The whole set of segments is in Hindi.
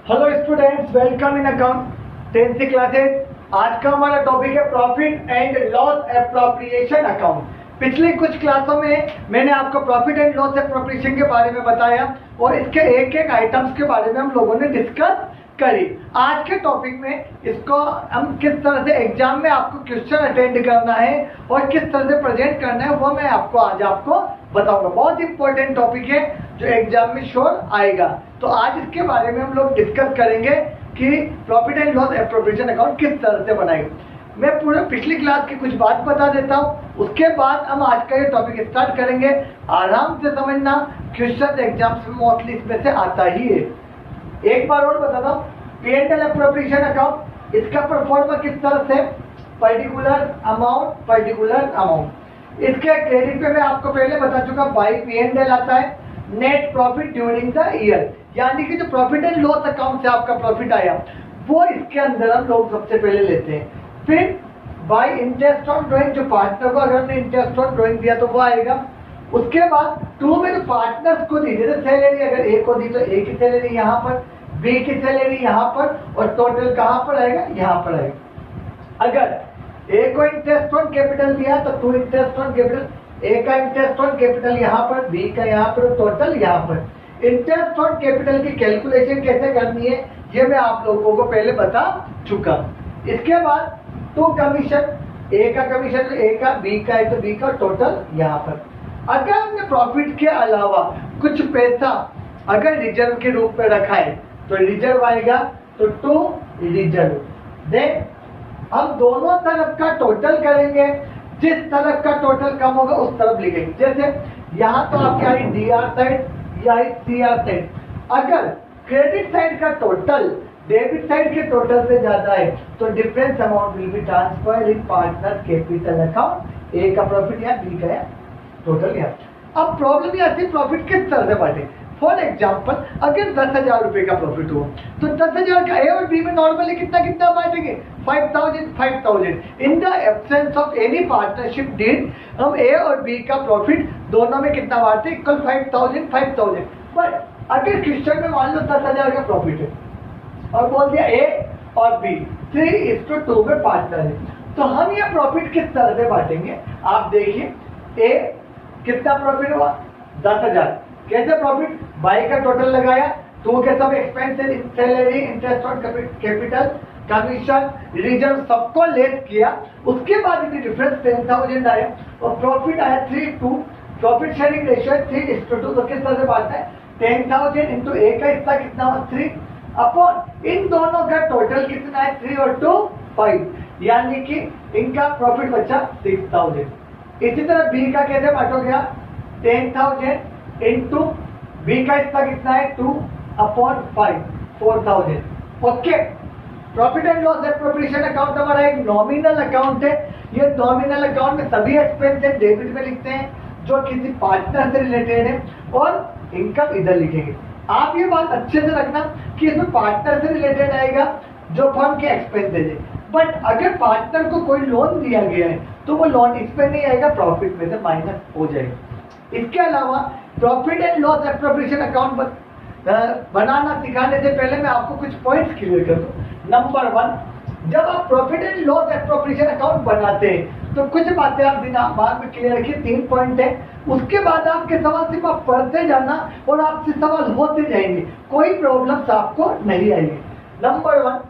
Hello students, welcome in account 10th classes. आज का हमारा टॉपिक है profit and loss appropriation account. पिछले कुछ क्लासों में मैंने आपको प्रॉफिट एंड लॉस एप्रोप्रिएशन के बारे में बताया और इसके एक एक आइटम्स के बारे में हम लोगों ने डिस्कस करी। आज के टॉपिक में इसको हम किस तरह से एग्जाम में आपको क्वेश्चन अटेंड करना है और किस तरह से प्रेजेंट करना है वो मैं आज आपको बताऊंगा। बहुत इंपॉर्टेंट टॉपिक है जो एग्जाम में श्योर आएगा। तो आज इसके बारे में हम लोग डिस्कस करेंगे कि profit and loss appropriation account किस तरह से बनाएंगे। मैं पूरे पिछली क्लास की कुछ बात बता देता हूँ, उसके बाद हम आज का ये टॉपिक स्टार्ट करेंगे। आराम से समझना, क्वेश्चन एग्जाम्स में मोस्टली इसमें से आता ही है। एक बार और बताता हूँ, P&L एप्रोप्रिएशन अकाउंट, इसका परफॉर्मा किस तरह से, पर्टिकुलर अमाउंट। इसके क्रेडिट पे मैं आपको पहले बता चुका, बाई P&L आता है net profit during the year, यानी कि जो प्रॉफिट एंड लॉस अकाउंट से आपका प्रॉफिट आया वो इसके अंदर हम लोग सबसे पहले लेते हैं। फिर बाई इंटरेस्ट ऑन ड्रॉइंग, जो पार्टनर को अगर हमने इंटरेस्ट ऑन ड्रॉइंग दिया तो वो आएगा। उसके बाद टू में जो पार्टनर्स को दी, जैसे सैलरी अगर ए को दी तो ए की सैलरी यहाँ पर, बी की सैलरी यहाँ पर और टोटल कहाँ पर आएगा, यहाँ पर आएगा। अगर ए को इंटरेस्ट ऑन कैपिटल दिया तो टू इंटरेस्ट ऑन कैपिटल, ए का इंटरेस्ट ऑन कैपिटल यहाँ पर, बी का यहाँ पर, टोटल यहाँ पर। इंटरेस्ट ऑन कैपिटल की कैलकुलेशन कैसे करनी है ये मैं आप लोगों को पहले बता चुका। इसके बाद टू कमीशन, ए का कमीशन ए का, बी का है तो बी का, टोटल यहाँ पर। अगर हमने प्रॉफिट के अलावा कुछ पैसा अगर रिजर्व के रूप में रखा है तो रिजर्व आएगा, तो टू रिजर्व। देन हम दोनों तरफ का टोटल करेंगे, जिस तरफ का टोटल कम होगा उस तरफ लिखेंगे। जैसे यहाँ तो आपकी आई DR साइड, या CR साइड। अगर क्रेडिट साइड का टोटल डेबिट साइड के टोटल से ज्यादा है तो difference amount will be transferred in partner capital account. A का प्रॉफिट यहाँ, बी का टोटल यहाँ। अब प्रॉब्लम ये आती है प्रॉफिट किस तरह से बांटे। फॉर एग्जाम्पल, अगर 10,000 रुपए का प्रॉफिट हुआ तो 10,000 का ए और बी में नॉर्मली कितना कितना बांटेंगे, 5,000। In the absence of any partnership deed हम ए और बी का प्रॉफिट दोनों में कितना बांटते हैं, इक्वल 5,000। बट अगर क्वेश्चन में मान लो 10,000 का प्रॉफिट है और बोल दिया ए और बी 3:2 में पार्टनर है, तो हम ये प्रॉफिट किस तरह से बांटेंगे। आप देखिए, ए कितना प्रॉफिट हुआ, 10,000। कैसे प्रॉफिट, बाई का टोटल लगाया, टू के सब expenses, salary, interest on capital, commission, reserve सबको लेस किया। उसके बाद इनकी डिफरेंस 10,000 आया और प्रॉफिट आया 3:2। Profit sharing ratio 3:2। तो किस तरह से बांटना है, 10,000 इंटू ए का हिस्सा कितना हुआ 3 अपॉन इन दोनों का टोटल कितना है 3 और 2 5, यानी कि इनका प्रॉफिट बचा 6,000। इसी तरह बी का कैसे बांटोगे आप, 10,000 इंटू बी का हिस्सा कितना है 2 upon 5, 4,000। Okay, profit and loss appropriation account हमारा एक नॉमिनल अकाउंट है। ये नॉमिनल अकाउंट में सभी एक्सपेंसेस डेबिट में लिखते हैं जो किसी पार्टनर से रिलेटेड है और इनकम इधर लिखेंगे। आप ये बात अच्छे से रखना कि इसमें पार्टनर से रिलेटेड आएगा जो फर्म के एक्सपेंसेस है। बट अगर पार्टनर को कोई लोन दिया गया है तो वो लोन इस पे नहीं आएगा, प्रॉफिट में से माइनस हो जाएगा। इसके अलावा profit and loss appropriation account बनाना सिखाने से पहले मैं आपको कुछ पॉइंट्स क्लियर कर दूं। नंबर 1, जब आप profit and loss appropriation account बनाते हैं तो कुछ बातें आप दिमाग में क्लियर रखिए। 3 पॉइंट है, उसके बाद आपके सवाल सिर्फ आप पढ़ते जाना और आपसे सवाल होते जाएंगे, कोई प्रॉब्लम्स आपको नहीं आएगी। Number 1,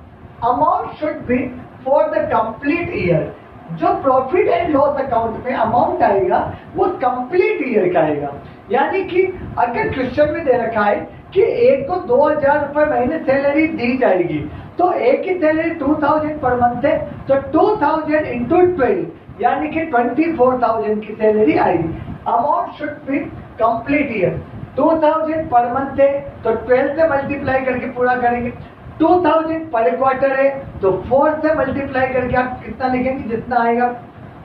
amount should be for the complete year. जो प्रॉफिट एंड लॉस अकाउंट में अमाउंट आएगा वो कंप्लीट ईयर का आएगा। यानी कि अगर क्वेश्चन में दे रखा है कि एक को 2,000 रुपए महीने सैलरी दी जाएगी तो एक की सैलरी 2,000 पर मंथ है, तो 2,000 इंटू 12 यानी कि 24,000 की सैलरी आएगी। Amount should B complete year. 2,000 per month है तो 12 से मल्टीप्लाई करके पूरा करेंगे। 2,000 पर क्वार्टर है तो 4 से मल्टीप्लाई करके आप कितना लिखेंगे, जितना आएगा।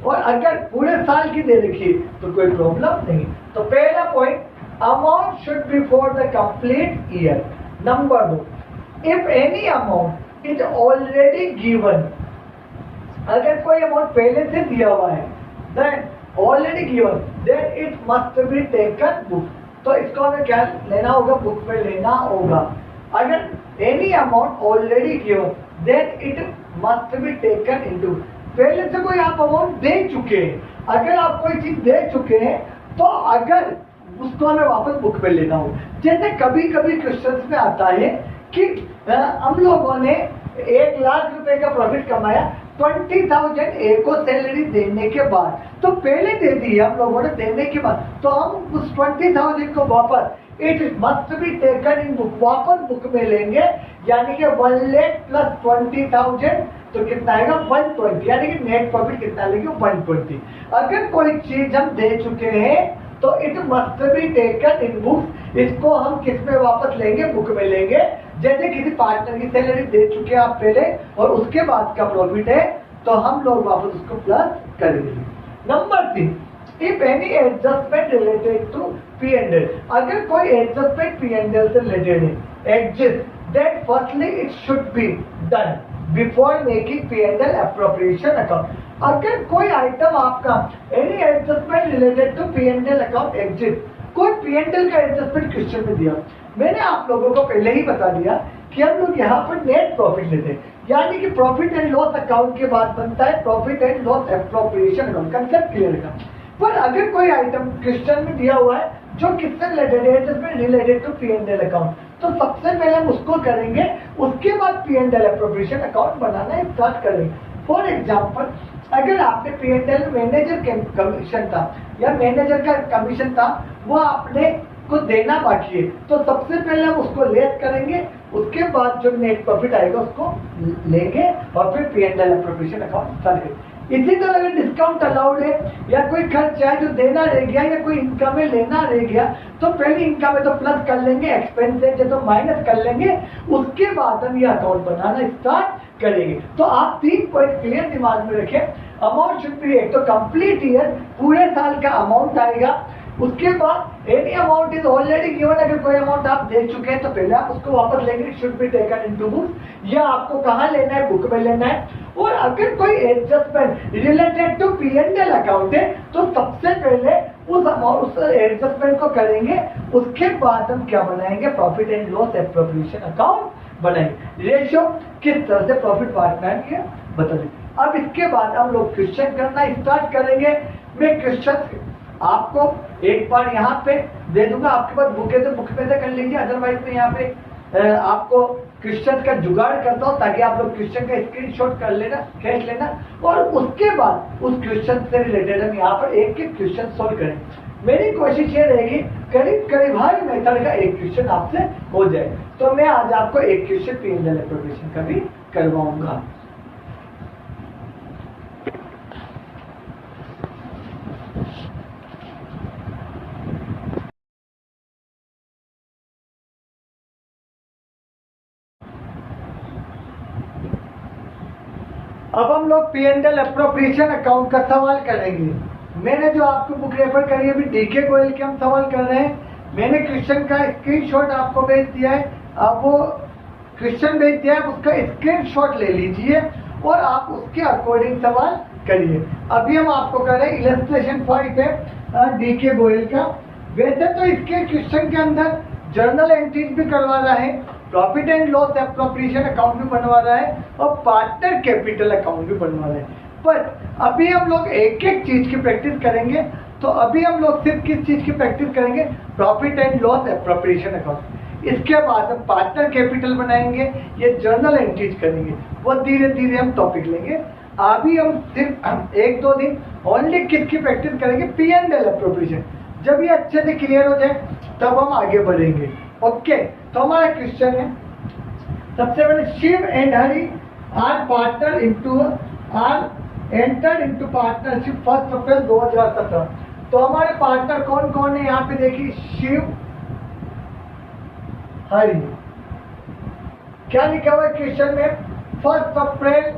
और अगर पूरे साल की दे रखी तो कोई प्रॉब्लम नहीं। तो पहला point, amount should be for the complete year. Number 2, if any amount is already given, अगर कोई अमाउंट पहले से दिया हुआ है then already given, then it must be taken book. तो इसको हमें क्या लेना होगा, बुक में लेना होगा। अगर any amount already given then it must be taken into. पहले से कोई आप अमाउंट दे चुके हैं, अगर आप कोई चीज दे चुके हैं तो अगर उसको हमें वापस बुक में लेना हो। जैसे कभी कभी क्वेश्चंस में आता है कि हम लोगों ने 1 लाख रुपए का प्रॉफिट कमाया 20,000 ए को सैलरी देने के बाद, तो पहले दे दी हम लोगों ने देने के बाद, तो हम उस 20,000 को वापस it must be taken in book, वापस बुक में लेंगे, यानी कि 1 लाख प्लस 20,000 तो कितना आएगा 120, यानी कि नेट प्रॉफिट कितना लेंगे 120। अगर कोई चीज हम दे चुके हैं तो it must be taken in books, इसको हम किस में वापस लेंगे, बुक में लेंगे। जैसे किसी पार्टनर की सैलरी दे चुके हैं आप पहले और उसके बाद का प्रॉफिट है तो हम लोग वापस उसको प्लस करेंगे। Number 3, if any adjustment related to P&L, अगर कोई एडजस्टमेंट P&L से रिलेटेड है exist then firstly it should be done before making P&L appropriation account. अगर कोई आइटम आपका any adjustment related to P&L account exist, कोई P&L का एडजस्टमेंट क्वेश्चन में दिया, मैंने आप लोगों को पहले ही बता दिया कि हम लोग यहाँ पर नेट प्रॉफिट लेते हैं, यानी कि प्रॉफिट एंड लॉस अकाउंट के बाद बनता है profit and loss appropriation account. Concept clear है। पर अगर कोई आइटम क्वेश्चन में दिया हुआ है जो किससे रिलेटेड है, adjustment related to P&L account, तो सबसे पहले हम उसको करेंगे, उसके बाद P&L अप्रोप्रिएशन अकाउंट बनाना स्टार्ट करेंगे। फॉर एग्जाम्पल, अगर आपने P&L मैनेजर कमीशन था या मैनेजर का कमीशन था वो आपने को देना बाकी है, तो सबसे पहले हम उसको लेस करेंगे, उसके बाद जो नेट प्रॉफिट आएगा उसको लेंगे और फिर P&L अप्रोप्रिएशन अकाउंट स्टार्ट करेंगे। इसी तरह अगर डिस्काउंट अलाउड है या कोई खर्च है जो देना रह गया या कोई इनकम है लेना रह गया, तो पहले इनकम है तो प्लस कर लेंगे, एक्सपेंसेस है तो माइनस कर लेंगे, उसके बाद हम ये अकाउंट बनाना स्टार्ट करेंगे। तो आप 3 पॉइंट क्लियर दिमाग में रखें। अमाउंट शुड बी, एक तो कंप्लीट ईयर पूरे साल का अमाउंट आएगा, उसके बाद any amount is already given, अगर कोई अमाउंट आप दे चुके हैं तो पहले आप उसको वापस लेंगे, it should B taken into books, या आपको कहाँ लेना है, बुक में लेना है। और अगर कोई adjustment related to P&L account है तो सबसे पहले उस एडजस्टमेंट को करेंगे, उसके बाद हम क्या बनाएंगे, profit and loss appropriation account बनाएंगे। रेशियो किस तरह से प्रॉफिट बांटना है बता दें। अब इसके बाद हम लोग क्वेश्चन करना स्टार्ट करेंगे। मैं क्वेश्चन आपको एक बार यहाँ पे दे दूंगा, आपके पास बुक है तो बुक में से कर लीजिए, अदरवाइज मैं यहाँ पे आपको क्वेश्चन का जुगाड़ करता हूँ ताकि आप लोग क्वेश्चन का स्क्रीनशॉट कर लेना, खींच लेना, और उसके बाद उस क्वेश्चन से रिलेटेड हम यहाँ पर एक एक क्वेश्चन सोल्व करें। मेरी कोशिश ये रहेगी करीब करीब हर मेथड का एक क्वेश्चन आपसे हो जाए, तो मैं आज आपको एक क्वेश्चन P&L अप्रोप्रिएशन का भी करवाऊंगा। अब हम लोग P&L अप्रोप्रिएशन अकाउंट का सवाल करेंगे। मैंने जो आपको बुक रेफर करी है अभी DK गोयल के हम सवाल कर रहे हैं। मैंने क्वेश्चन का स्क्रीनशॉट आपको भेज दिया है, अब वो क्वेश्चन भेज दिया है, उसका स्क्रीनशॉट ले लीजिए और आप उसके अकॉर्डिंग सवाल करिए। अभी हम आपको कर रहे हैं इलस्ट्रेशन 5 है DK गोयल का। वैसे तो इसके क्वेश्चन के अंदर जर्नल एंट्रीज भी करवा रहा है, profit and loss appropriation account भी बनवा रहा है और पार्टनर कैपिटल अकाउंट भी बनवा रहा है। पर अभी हम लोग एक एक चीज की प्रैक्टिस करेंगे, तो अभी हम लोग सिर्फ किस चीज की प्रैक्टिस करेंगे, profit and loss appropriation account. इसके बाद हम पार्टनर कैपिटल बनाएंगे, ये जर्नल एंट्रीज करेंगे, वो धीरे धीरे हम टॉपिक लेंगे। अभी हम सिर्फ 1-2 दिन ओनली किसकी प्रैक्टिस करेंगे, P&L अप्रोप्रिएशन। जब ये अच्छे से क्लियर हो जाए तब हम आगे बढ़ेंगे। ओके, तो हमारा क्वेश्चन है, सबसे पहले Shiv and Hari are partner into are enter into partnership 1 April 2017। तो हमारे पार्टनर कौन कौन है यहाँ पे देखिए, शिव हरि। क्या लिखा हुआ है क्वेश्चन में, 1 April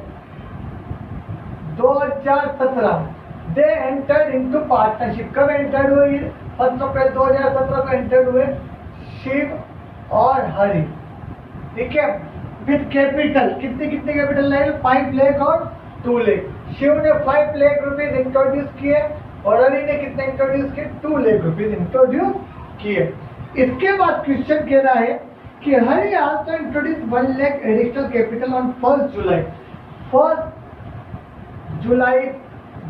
2017 they enter into partnership. कब एंटर हुए, 1 अप्रैल 2017 को एंटर हुए शिव और हरि, ठीक है, विद कैपिटल। कितने कितने कैपिटल लगे, 5 लाख और 2 लाख। शिव ने 5 लाख रुपीज इंट्रोड्यूस किए और हरि ने कितने इंट्रोड्यूस किए, 2 लाख रुपीज इंट्रोड्यूस किए। इसके बाद क्वेश्चन कह रहा है कि Hari also introduce 1 lakh additional capital on 1 July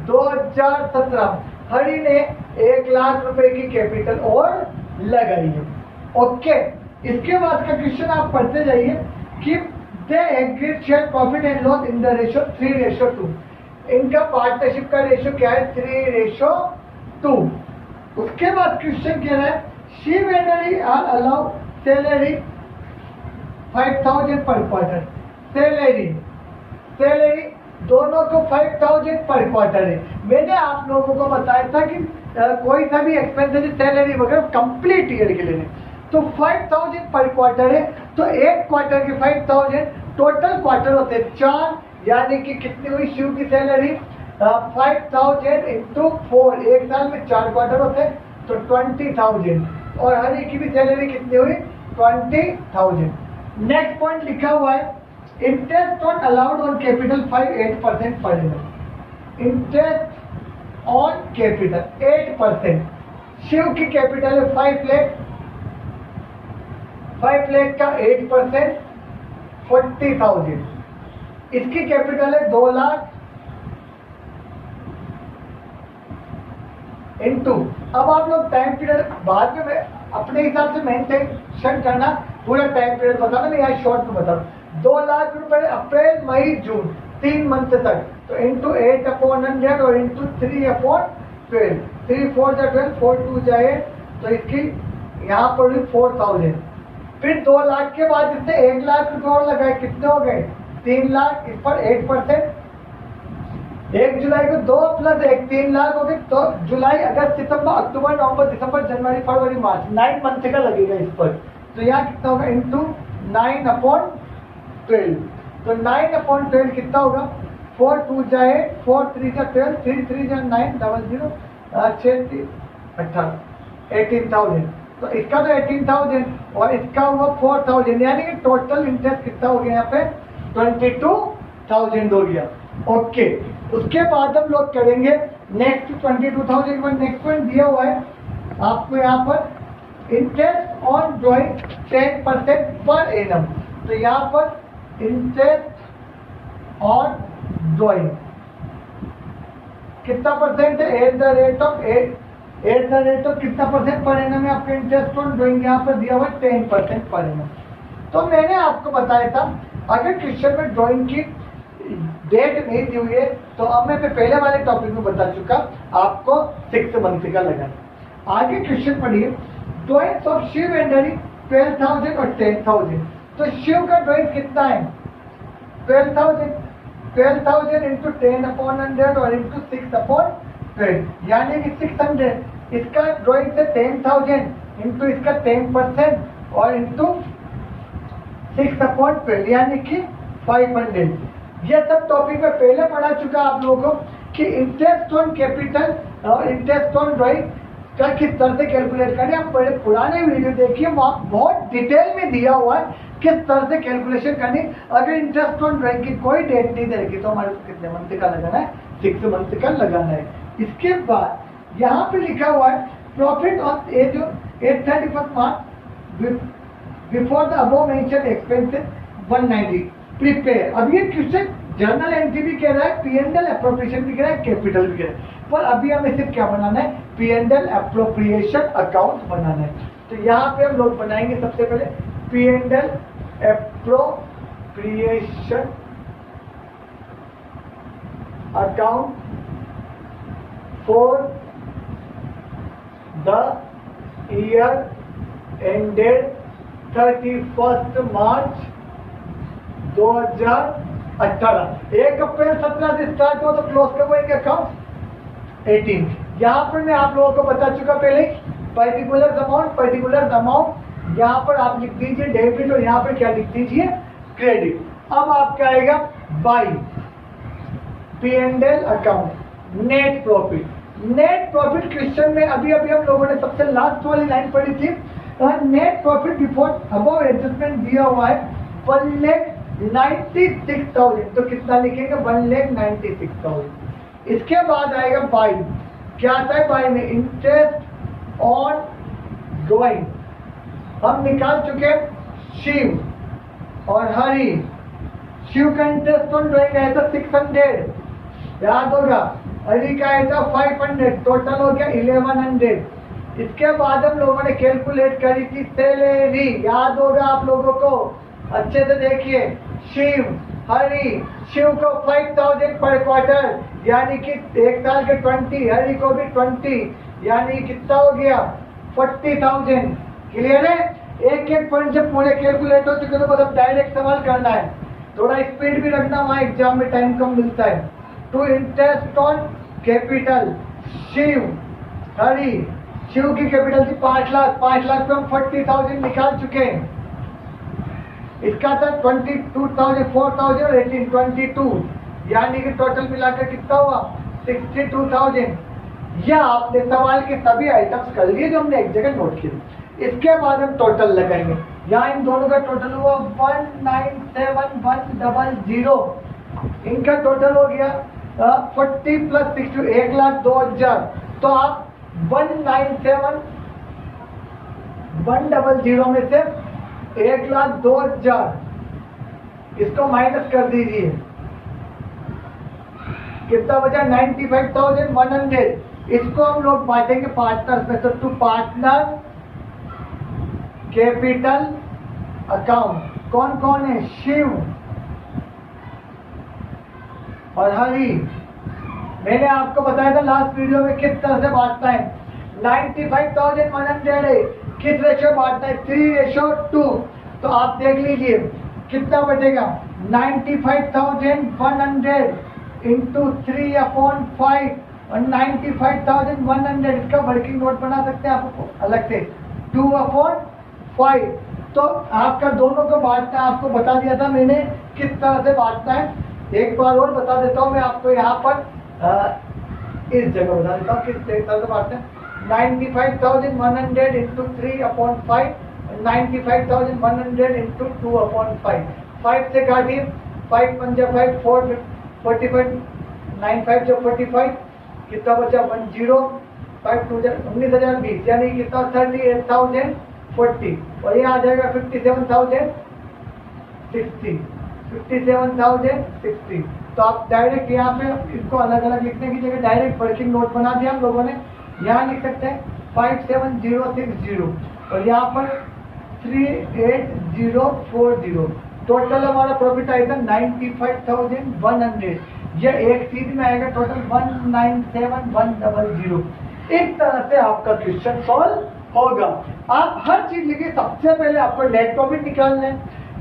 2017 Hari ने 1 लाख रुपए की कैपिटल और लगाई है। ओके, इसके बाद का क्वेश्चन आप पढ़ते जाइए कि they agreed share profit and loss in the ratio 3:2। इनका पार्टनरशिप का रेशियो क्या है? 3:2। उसके बाद क्वेश्चन कह रहा है Shiv and Hari are allow salary 5,000 per quarter. Salary दोनों को 5,000 पर क्वार्टर है। मैंने आप लोगों को बताया था कि कोई सा भी एक्सपेंसेस सैलरी वगैरह कंप्लीट ईयर के लिए, तो 5,000 पर क्वार्टर है, तो एक क्वार्टर के 5,000 टोटल क्वार्टर होते हैं 4, यानी कि कितनी हुई शिव की सैलरी? 5,000 इंटू 4, एक साल में 4 क्वार्टर होते हैं तो 20,000, और हरी की भी सैलरी कितनी हुई? 20,000। नेक्स्ट पॉइंट लिखा हुआ है interest on allowed on capital 8% per annum. Interest on capital 8%। Shiv की कैपिटल है 5 लाख, 5 लाख का 8% 40,000। इसकी कैपिटल है 2 लाख इंटू, अब आप लोग टाइम पीरियड बाद में अपने हिसाब से मेंटेन करना, पूरा टाइम पीरियड बताना, मैं यहाँ शॉर्ट में बता रहा हूँ। 2 लाख रुपए अप्रैल मई जून 3 मंथ तक, तो इंटू 8/100 और इंटू 3/12, 3 4 जा 12, 4 2 जाए, तो इसकी यहाँ पर भी 4,000। फिर 2 लाख के बाद इससे 1 लाख रुपए और लगाए, कितने हो गए? 3 लाख। इस पर 8%, 1 जुलाई को 2 + 1 3 लाख हो गए। तो जुलाई, अगस्त, सितंबर, अक्टूबर, नवंबर, दिसंबर, जनवरी, फरवरी, मार्च 9 मंथ का लगेगा इस पर। तो यहाँ कितना होगा? इंटू 9/12, तो 9/12 कितना होगा? 4 2 जाए 4 3 जा 12, 3 3 जा 9, 00 6 3 18, 18,000। तो इसका तो 18,000 और इसका हुआ 4,000, यानी कि टोटल इंटरेस्ट कितना हो गया यहाँ पे? 22,000 हो गया। ओके, उसके बाद हम लोग करेंगे नेक्स्ट 22,000 पर नेक्स्ट पॉइंट दिया हुआ है आपको यहाँ पर interest on drawing 10% per annum. तो यहाँ पर इंटरेस्ट ऑन ड्रॉइंग कितना परसेंट है? एट द रेट ऑफ कितना परसेंट पर एनम है आपका इंटरेस्ट ऑन ड्रॉइंग? यहाँ पर दिया हुआ 10% पर एनम। तो मैंने आपको बताया था अगर क्वेश्चन में ड्रॉइंग की डेट नहीं दी हुई है, तो अब मैं पहले वाले टॉपिक में बता चुका आपको 6 मंथ का लगाना। आगे क्वेश्चन पढ़िए, ड्रॉइंग्स ऑफ शिव एंड हरी 12,000 और 10,000। तो शिव का ड्रॉइंग कितना है? 12,000 इंटू 10/100 और इंटू 6/12, यानी कि 600। इसका ड्रॉइंग से 10,000 इंटू इसका 10% और इंटू 6/12, यानी कि 500। ये सब टॉपिक में पहले पढ़ा चुका आप लोगों को कि इंटरेस्ट ऑन कैपिटल और इंटरेस्ट ऑन ड्रॉइंग का किस तरह से कैलकुलेट करें। आप पहले पुराने वीडियो देखिए, वहाँ बहुत डिटेल में दिया हुआ है किस तरह से कैलकुलेशन करनी। अगर इंटरेस्ट ऑन ड्रॉइंग की कोई डेट नहीं देगी तो हमारे को कितने मंथ का लगाना है? 6 मंथ का लगाना है। इसके बाद यहाँ पे लिखा हुआ है profit on as 31 March before the above mention expenses 190 prepare. अब ये क्वेश्चन जर्नल एंट्री भी कह रहा है, P&L एप्रोप्रिएशन भी कह रहा है, कैपिटल भी कह रहा है, पर अभी हमें सिर्फ क्या बनाना है? P&L एप्रोप्रिएशन अकाउंट बनाना है। तो यहाँ पे हम लोग बनाएंगे सबसे पहले P&L appropriation account for the year ended 31 मार्च 2018। 1 अप्रैल 17 से स्टार्ट हो तो क्लोज कब होंगे अकाउंट? 18। यहाँ पर मैं आप लोगों को बता चुका पहले पर्टिकुलर अमाउंट यहाँ पर आप लिख दीजिए डेबिट और यहाँ पर क्या लिख दीजिए? क्रेडिट। अब आपका आएगा by P&L account net profit question में अभी हम लोगों ने सबसे लास्ट वाली लाइन पढ़ी थी। Net profit before above adjustment दिया हुआ है 1,96,000, तो कितना लिखेंगे? 1,96,000। इसके बाद आएगा बाय, क्या आता है बाय में? इंटरेस्ट ऑन ड्रॉइंग हम निकाल चुके शिव और हरि। शिव का इंटरेस्ट ऑन ड्राइंग आया था 600, याद होगा। हरि का आया था 500, टोटल हो गया 1100। इसके बाद हम लोगों ने कैलकुलेट करी थी सैलरी, याद होगा आप लोगों को, अच्छे से देखिए। शिव हरि, शिव को 5000 पर क्वार्टर, यानी कि एक साल के 20, हरि को भी 20, यानी कितना हो गया 40,000। क्लियर है? एक एक पॉइंट जब पूरे कैलकुलेट हो चुके तो मतलब डायरेक्ट सवाल करना है, थोड़ा स्पीड भी रखना, वहाँ एग्जाम में टाइम कम मिलता है। To interest on capital, Shiv Hari, Shiv की कैपिटल थी 5 लाख, 5 लाख पे हम 40,000 निकाल चुके हैं। इसका था 22,000, 4,000 और 18, 22, यानी कि टोटल मिलाकर कितना हुआ 62,000। यह आपने सवाल के सभी आइटम्स कर लिए जो हमने एक जगह नोट किए। इसके बाद हम टोटल लगाएंगे। यहाँ इन दोनों का टोटल हुआ 1,97,100। इनका टोटल हो गया 40 प्लस 60, 1,02,000। तो आप 197,100 में से 1,02,000 इसको माइनस कर दीजिए, कितना बचा 95,100। इसको हम लोग बांटेंगे पार्टनर्स में। तो टू पार्टनर कैपिटल अकाउंट कौन कौन है? शिव और हरि। मैंने आपको बताया था लास्ट वीडियो में किस तरह से बांटना है। 95,100 है, किस रेशो बांटना है? 3:2। तो आप देख लीजिए कितना बचेगा 95,100 इंटू 3/5 और 95,100 इसका वर्किंग नोट बना सकते हैं आपको अलग से 2/5। तो आपका दोनों को बांटना आपको बता दिया था मैंने किस तरह से बांटना है। एक बार और बता देता हूँ मैं आपको, यहाँ पर इस जगह बता देता हूँ किस तरह से बांटना है। 95,100 इंटू 3/5, 95,100 इंटू 2/5। 5 से काटिए, 5 पंजा 5, 4 45, 9 5 जो 45, कितना बचा 10, 5 2 19,020, यानी कितना 38,040। और ये आ जाएगा 57,060, 57,060। तो आप डायरेक्ट यहाँ पे इसको अलग अलग लिखने की जगह डायरेक्ट वर्किंग नोट बना दिया हम लोगों ने। यहाँ लिख सकते हैं 57,060 और यहाँ पर 38,040। टोटल हमारा प्रॉफिट आएगा 95,100। यह एक चीज में आएगा टोटल 197,100। इस तरह से आपका क्वेश्चन सॉल्व होगा। आप हर चीज लिखिए। सबसे पहले आपको नेट प्रॉफिट निकालना है,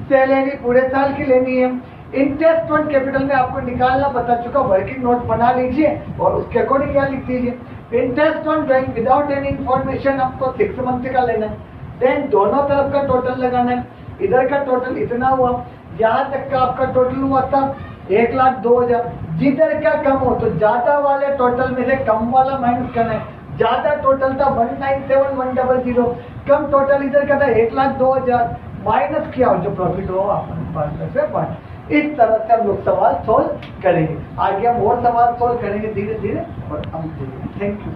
सैलरी पूरे साल की लेनी है, इंटरेस्ट ऑन कैपिटल में आपको निकालना बता चुका, वर्किंग नोट बना लीजिए और उसके अकॉर्डिंग क्या लिख दीजिए। Interest on drawing without any information आपको 6 मंथ का लेना है। देन दोनों तरफ का टोटल लगाना है। इधर का टोटल इतना हुआ, यहाँ तक का आपका टोटल हुआ था 1,02,000। जिधर का कम हो तो ज्यादा वाले टोटल में से कम वाला माइनस करना है। ज्यादा टोटल था 197,100, कम टोटल इधर का था 1,02,000, माइनस किया और जो प्रॉफिट हो अपन पार्टनर से बांट। इस तरह से हम लोग सवाल सोल्व करेंगे। आगे हम और सवाल सोल्व करेंगे धीरे धीरे और हम थैंक यू।